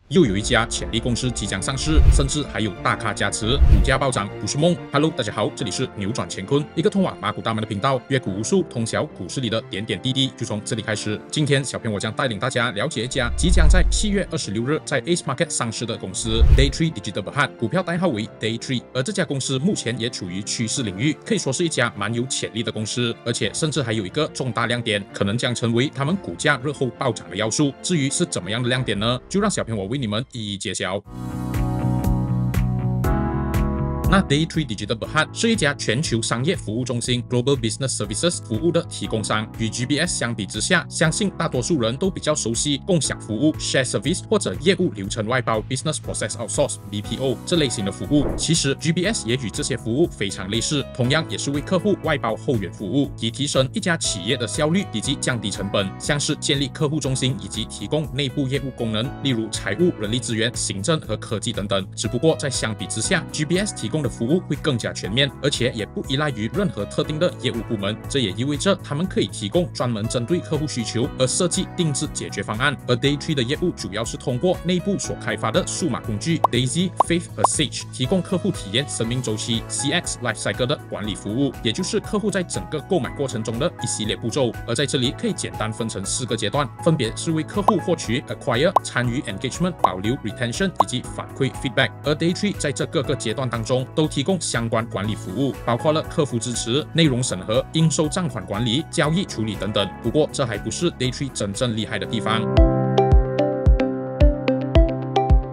又有一家潜力公司即将上市，甚至还有大咖加持，股价暴涨不是梦。Hello， 大家好，这里是扭转乾坤，一个通往马股大门的频道，阅股无数，通晓股市里的点点滴滴，就从这里开始。今天小编我将带领大家了解一家即将在7月26日在 Ace Market 上市的公司 Day3 Digital Berhad， 股票代号为 Day3。而这家公司目前也处于趋势领域，可以说是一家蛮有潜力的公司，而且甚至还有一个重大亮点，可能将成为他们股价日后暴涨的要素。至于是怎么样的亮点呢？就让小编我为你们一一揭晓。那 Day3 Digital Berhad 是一家全球商业服务中心 Global Business Services 服务的提供商。与 GBS 相比之下，相信大多数人都比较熟悉共享服务 Share Service 或者业务流程外包 Business Process Outsource BPO 这类型的服务。其实 GBS 也与这些服务非常类似，同样也是为客户外包后援服务，以提升一家企业的效率以及降低成本，像是建立客户中心以及提供内部业务功能，例如财务、人力资源、行政和科技等等。只不过在相比之下 ，GBS 提供的服务会更加全面，而且也不依赖于任何特定的业务部门。这也意味着他们可以提供专门针对客户需求而设计定制解决方案。而 Day3 的业务主要是通过内部所开发的数码工具 Daisy、Faith 和 Sage 提供客户体验生命周期 CX Life Cycle 的管理服务，也就是客户在整个购买过程中的一系列步骤。而在这里可以简单分成4个阶段，分别是为客户获取 Acquire、参与 Engagement、保留 Retention 以及反馈 Feedback。而 Day3 在这各个阶段当中都提供相关管理服务，包括了客服支持、内容审核、应收账款管理、交易处理等等。不过这还不是 Day3 真正厉害的地方。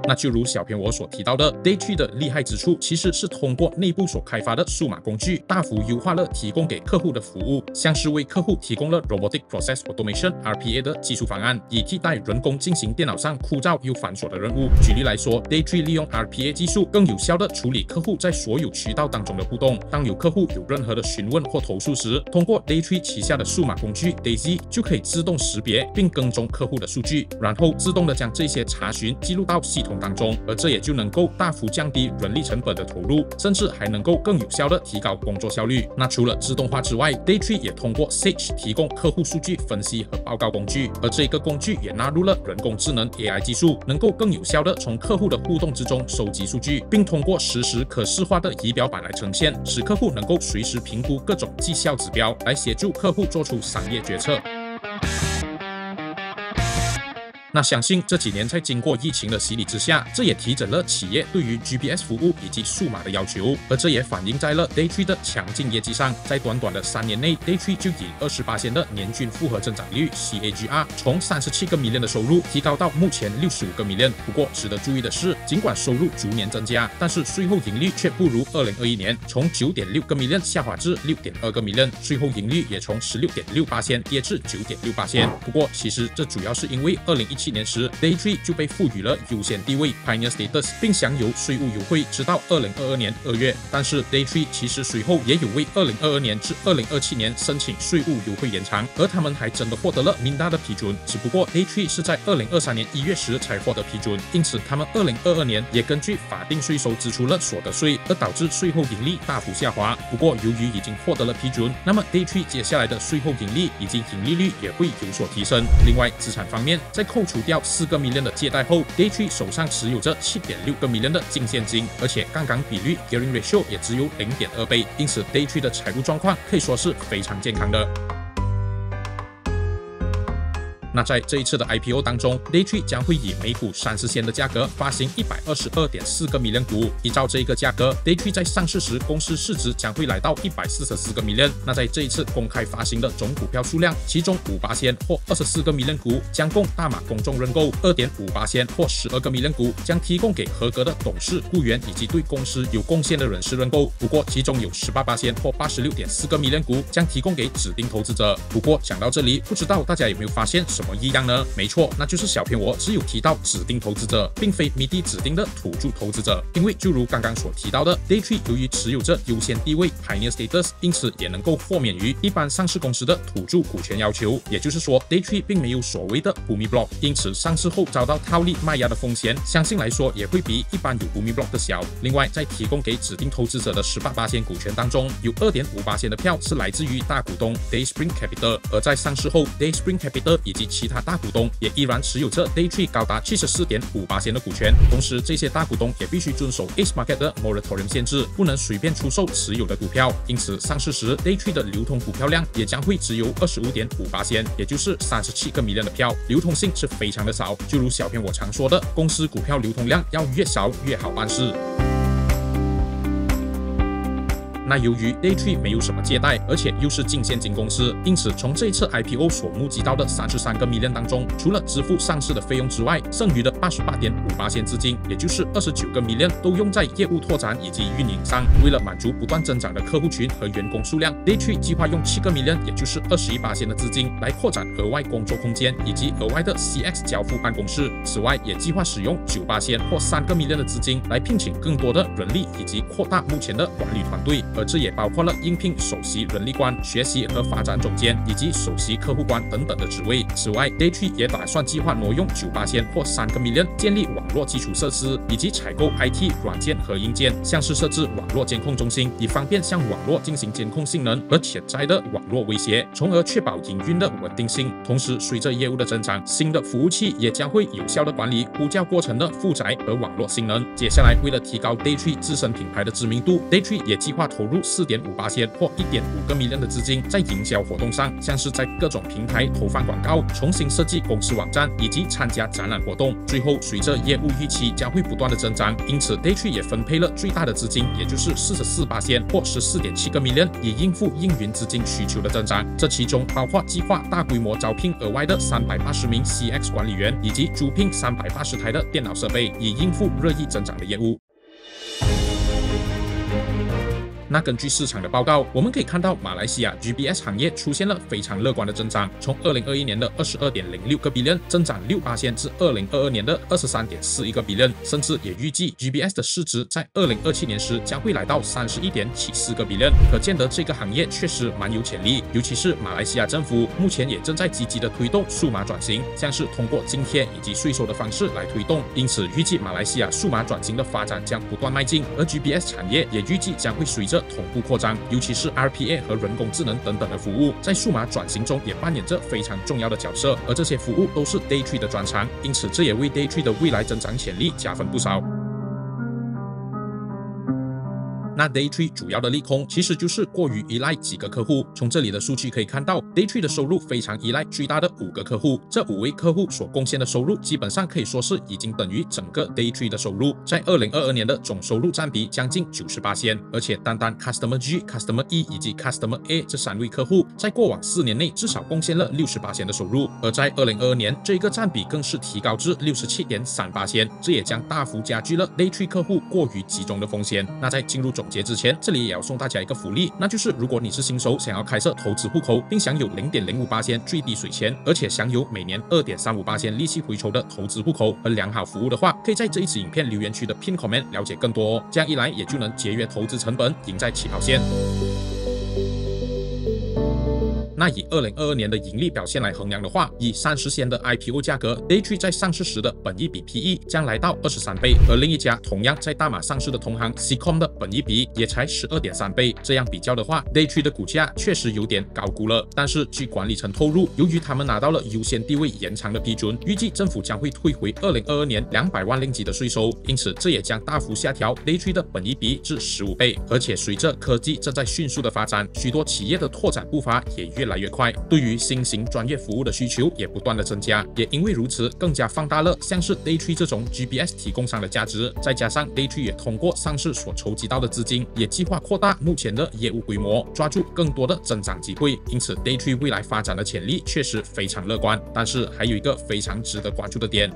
那就如小编我所提到的 ，Day3 的厉害之处其实是通过内部所开发的数码工具，大幅优化了提供给客户的服务，像是为客户提供了 Robotic Process Automation (RPA) 的技术方案，以替代人工进行电脑上枯燥又繁琐的任务。举例来说 ，Day3 利用 RPA 技术，更有效地处理客户在所有渠道当中的互动。当有客户有任何的询问或投诉时，通过 Day3 旗下的数码工具 Daisy 就可以自动识别并跟踪客户的数据，然后自动地将这些查询记录到系统当中，而这也就能够大幅降低人力成本的投入，甚至还能够更有效地提高工作效率。那除了自动化之外 ，Day3 也通过 Sage 提供客户数据分析和报告工具，而这个工具也纳入了人工智能 AI 技术，能够更有效地从客户的互动之中收集数据，并通过实时可视化的仪表板来呈现，使客户能够随时评估各种绩效指标，来协助客户做出商业决策。那相信这几年在经过疫情的洗礼之下，这也提振了企业对于 GBS 服务以及数码的要求，而这也反映在了 Day3 的强劲业绩上。在短短的3年内 ，Day3 就以28%的年均复合增长率 CAGR， 从37个 million 的收入提高到目前65个 million。不过值得注意的是，尽管收入逐年增加，但是税后盈利却不如2021年，从9.6个 million 下滑至6.2个 million， 税后盈利也从16.6% 跌至9.6%。不过其实这主要是因为2017年时 ，Day3 就被赋予了优先地位 Pioneer Status， 并享有税务优惠，直到2022年2月。但是 Day3 其实随后也有为2022年至2027年申请税务优惠延长，而他们还真的获得了 Minda 的批准。只不过 Day3 是在2023年1月时才获得批准，因此他们2022年也根据法定税收支出了所得税，而导致税后盈利大幅下滑。不过由于已经获得了批准，那么 Day3 接下来的税后盈利以及盈利率也会有所提升。另外资产方面，在扣除掉4个 million 的借贷后 ，Day3 手上持有着7.6个 million 的净现金，而且杠杆比率 gearing ratio 也只有0.2倍，因此 Day3 的财务状况可以说是非常健康的。那在这一次的 IPO 当中 ，Day3 将会以每股30仙的价格发行122.4个 million 股。依照这一个价格 ，Day3 在上市时公司市值将会来到144个 million。那在这一次公开发行的总股票数量，其中5%或24个 million 股将供大马公众认购，2.5%或12个 million 股将提供给合格的董事、雇员以及对公司有贡献的人士认购。不过其中有18%或86.4个 million 股将提供给指定投资者。不过讲到这里，不知道大家有没有发现什么异样呢？没错，那就是小编我只有提到指定投资者，并非迷弟指定的土著投资者。因为就如刚刚所提到的 ，Day3 由于持有着优先地位 Pioneer Status， 因此也能够豁免于一般上市公司的土著股权要求。也就是说 ，Day3 并没有所谓的 Bumi Block， 因此上市后遭到套利卖压的风险，相信来说也会比一般有 Bumi Block 的小。另外，在提供给指定投资者的18%股权当中，有2.5%的票是来自于大股东 Dayspring Capital， 而在上市后 ，Dayspring Capital 以及其他大股东也依然持有着 Daytree 高达74.5%的股权。同时，这些大股东也必须遵守 Ace Market 的 Moratorium 限制，不能随便出售持有的股票。因此，上市时 Daytree 的流通股票量也将会只有25.5%，也就是37个 million 的票，流通性是非常的少。就如小编我常说的，公司股票流通量要越少越好办事。那由于 Daytree 没有什么借贷，而且又是净现金公司，因此从这一次 IPO 所募集到的33个 million 当中，除了支付上市的费用之外，剩余的88.5%资金，也就是29个 million 都用在业务拓展以及运营上。为了满足不断增长的客户群和员工数量， Daytree 计划用7个 million， 也就是21%的资金来扩展额外工作空间以及额外的 CX 交付办公室。此外，也计划使用9%或3个 million 的资金来聘请更多的人力以及扩大目前的管理团队。而这也包括了应聘首席人力官、学习和发展总监以及首席客户官等等的职位。此外 ，Daytree 也打算计划挪用9%或3个 million 建立网络基础设施，以及采购 IT 软件和硬件，像是设置网络监控中心，以方便向网络进行监控性能和潜在的网络威胁，从而确保营运的稳定性。同时，随着业务的增长，新的服务器也将会有效地管理呼叫过程的负载和网络性能。接下来，为了提高 Daytree 自身品牌的知名度 ，Daytree 也计划投入4.5%或1.5个 million 的资金在营销活动上，像是在各种平台投放广告、重新设计公司网站以及参加展览活动。最后，随着业务预期将会不断的增长，因此 Daytree 也分配了最大的资金，也就是44%或14.7个 million， 以应付应云资金需求的增长。这其中包括计划大规模招聘额外的380名 CX 管理员，以及租聘380台的电脑设备，以应付日益增长的业务。那根据市场的报告，我们可以看到马来西亚 GBS 行业出现了非常乐观的增长，从2021年的22.06个 billion 增长6%至2022年的23.41个 billion， 甚至也预计 GBS 的市值在2027年时将会来到31.74个 billion， 可见得这个行业确实蛮有潜力。尤其是马来西亚政府目前也正在积极的推动数码转型，像是通过津贴以及税收的方式来推动，因此预计马来西亚数码转型的发展将不断迈进，而 GBS 产业也预计将会随着同步扩张，尤其是 RPA 和人工智能等等的服务，在数码转型中也扮演着非常重要的角色，而这些服务都是 Daytree 的专长，因此这也为 Daytree 的未来增长潜力加分不少。那 Daytree 主要的利空其实就是过于依赖几个客户。从这里的数据可以看到 ，Daytree 的收入非常依赖最大的5个客户，这5位客户所贡献的收入基本上可以说是已经等于整个 Daytree 的收入，在2022年的总收入占比将近90%，而且单单 Customer G、Customer E 以及 Customer A 这3位客户，在过往4年内至少贡献了60%的收入，而在2022年这个占比更是提高至67.3%，这也将大幅加剧了 Daytree 客户过于集中的风险。那在进入总结之前，这里也要送大家一个福利，那就是如果你是新手，想要开设投资户口，并享有0.05% 最低水钱，而且享有每年2.35% 利息回抽的投资户口和良好服务的话，可以在这一次影片留言区的 pin comment 了解更多哦。这样一来，也就能节约投资成本，赢在起跑线。那以2022年的盈利表现来衡量的话，以30仙的 IPO 价格 ，Daytree 在上市时的本益比 PE 将来到23倍，而另一家同样在大马上市的同行 Seacom 的本益比也才12.3倍。这样比较的话 ，Daytree 的股价确实有点高估了。但是据管理层透露，由于他们拿到了优先地位延长的批准，预计政府将会退回2022年200万令吉的税收，因此这也将大幅下调 Daytree 的本益比至15倍。而且随着科技正在迅速的发展，许多企业的拓展步伐也越来越快，对于新型专业服务的需求也不断的增加，也因为如此，更加放大了像是 Daytree 这种 GBS 提供商的价值。再加上 Daytree 也通过上市所筹集到的资金，也计划扩大目前的业务规模，抓住更多的增长机会。因此 Daytree 未来发展的潜力确实非常乐观。但是还有一个非常值得关注的点，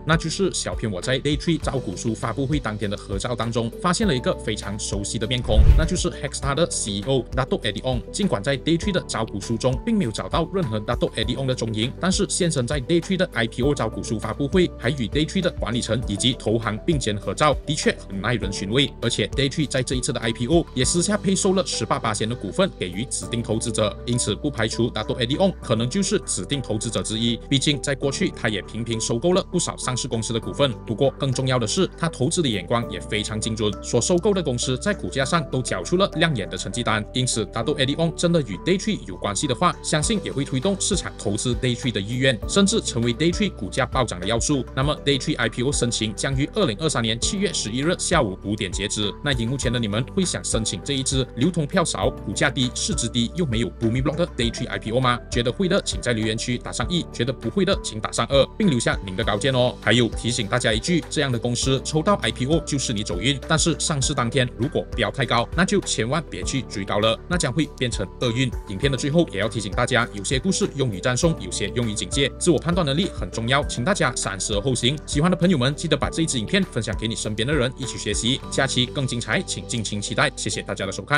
那就是小编我在 Daytree 招股书发布会当天的合照当中，发现了一个非常熟悉的面孔，那就是 Hexstar 的 CEO Dato' Eddie Ong。尽管在 Daytree 的招股书中并没有找到任何 Dato' Eddie Ong 的踪影，但是现身在 Daytree 的 IPO 招股书发布会，还与 Daytree 的管理层以及投行并肩合照，的确很耐人寻味。而且 Daytree 在这一次的 IPO 也私下配售了18%的股份给予指定投资者，因此不排除 Dato' Eddie Ong 可能就是指定投资者之一。毕竟在过去他也频频收购了不少上市公司的股份。不过更重要的是，他投资的眼光也非常精准，所收购的公司在股价上都缴出了亮眼的成绩单。因此，打斗 Eddie Ong 真的与 Day Trade 有关系的话，相信也会推动市场投资 Day Trade 的意愿，甚至成为 Day Trade 股价暴涨的要素。那么 Day Trade IPO 申请将于2023年7月11日下午5点截止。那荧幕前的你们会想申请这一支流通票少、股价低、市值低又没有 Booming Block 的 Day Trade IPO 吗？觉得会的，请在留言区打上1；觉得不会的，请打上2，并留下您的高见哦。还有提醒大家一句，这样的公司抽到 IPO 就是你走运，但是上市当天如果标太高，那就千万别去追高了，那将会变成厄运。影片的最后也要提醒大家，有些故事用于赞颂，有些用于警戒，自我判断能力很重要，请大家三思而后行。喜欢的朋友们，记得把这一支影片分享给你身边的人一起学习。下期更精彩，请敬请期待。谢谢大家的收看。